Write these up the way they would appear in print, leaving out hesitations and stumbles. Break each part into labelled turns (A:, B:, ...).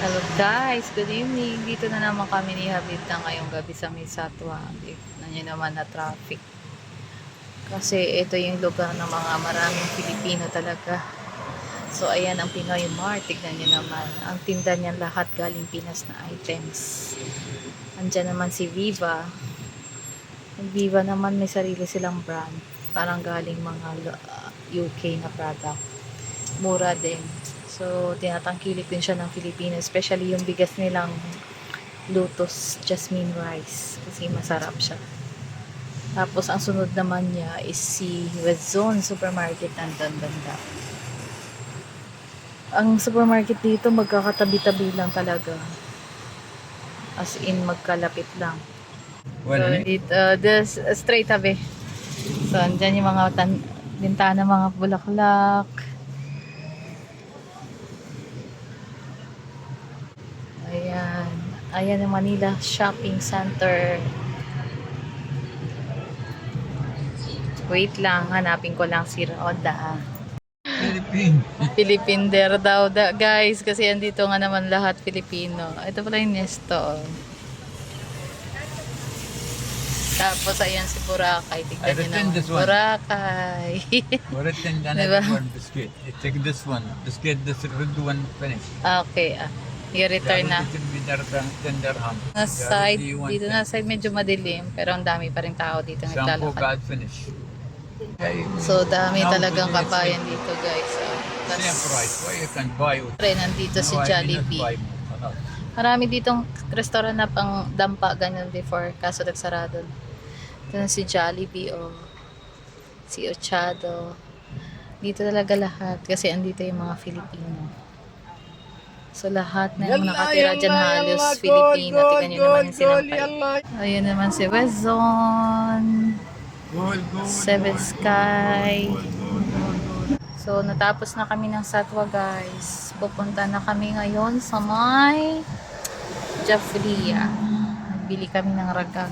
A: Hello guys, good evening. Dito na naman kami ni Habib na ngayong gabi sa may Satwa. Tignan nyo naman na traffic. Kasi ito yung lugar ng mga maraming Pilipino talaga. So ayan ang Pinoy Mart. Tignan nyo naman. Ang tinda niyan lahat galing Pinas na items. Andyan naman si Viva. Ang Viva naman may sarili silang brand. Parang galing mga UK na product. Mura din. So, tinatangkilik din siya ng Filipino. Especially yung bigas nilang Lotus Jasmine Rice. Kasi masarap siya. Tapos, ang sunod naman niya is si Westzone Supermarket. Nandun banda. Ang supermarket dito, magkakatabi-tabi lang talaga. As in, magkalapit lang. So, dito, straight tabi. So, andyan yung mga bintana, mga bulaklak. Ayan. Ayan ang Manila Shopping Center. Wait lang, hanapin ko lang si Roda. Philippine daw guys, kasi andito nga naman lahat Filipino. Ito pala yung Nesto. Tapos ayan si Boracay. Tignan nyo naman. Boracay.
B: Diba? Biscuit. Take this one. Biscuit, this red one finish.
A: Okay. I-return na. Side, dito na side medyo madilim, pero ang dami pa rin tao dito
B: Shampoo
A: naglalakad.
B: God finish.
A: So dami talagang kabayan dito guys.
B: Same price. Why you can buy it?
A: Nandito si Jollibee. Marami ditong restaurant na pang dampa ganyan before, kaso nagsarado. Ito na si Jollibee o si Ochado. Dito talaga lahat kasi andito yung mga Filipino. So lahat na yung nakatira dyan halos Filipino. Tingnan nyo naman yung sinampay. Ayun naman si Westzone. Seven Sky. So natapos na kami ng Satwa guys. Pupunta na kami ngayon sa may Jafria. Nagbili kami ng ragag.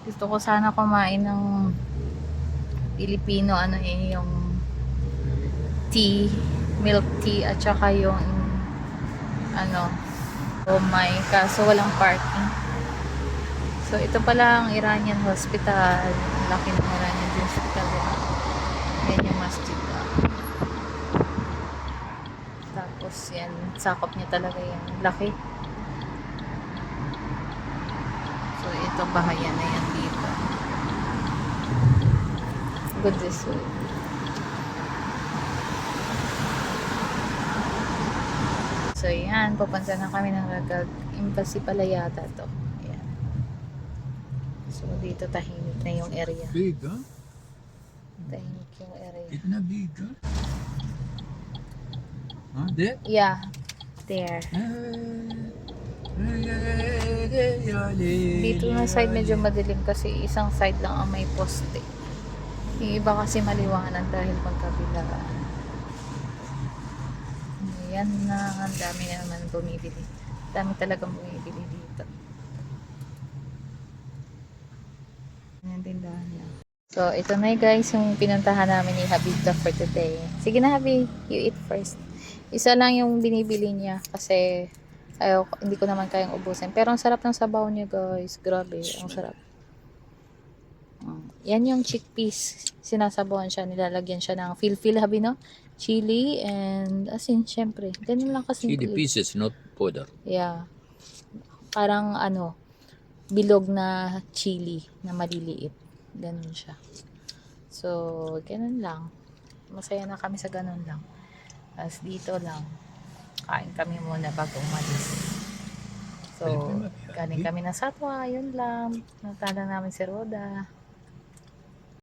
A: Gusto ko sana kumain ng Filipino yung tea, milk tea at saka yung oh my, kaso walang parking. So ito pala ang Iranian Hospital. Ang laki ng Iranian Hospital. Yan yung masjid. Tapos yan, sakop niya talaga yan. Laki. So ito bahayan na yan dito. Good this way. So yan, pupunta na kami ng Ragag. Embassy pala yata to. Ayan. So dito tahimik na yung area.
B: Big, huh?
A: Tahimik yung area.
B: Itna big, huh? Huh? There?
A: Yeah. There. Dito na side medyo madilim kasi isang side lang ang may poste. Yung iba kasi maliwanag dahil magkabilaan. Ayan na, ang dami na naman bumibili. Dami talagang bumibili dito. Ayan tindahan niya. So, ito na guys yung pinuntahan namin ni Habibta for today. Sige na Habib, you eat first. Isa lang yung binibili niya kasi hindi ko naman kayang ubusin. Pero ang sarap ng sabaw niya guys. Grabe, ang sarap. Yan yung chickpeas. Sinasabawan siya, nilalagyan siya ng fil-fil Habi, no? Chili and asin, syempre. Ganun lang kasi.
B: Chili pieces, not powder.
A: Yeah. Parang bilog na chili na maliliit. Ganun siya. So, ganun lang. Masaya na kami sa ganun lang. As dito lang. Kain kami muna bago umalis. So, galing kami na Satwa. Yun lang. Natala namin si Roda.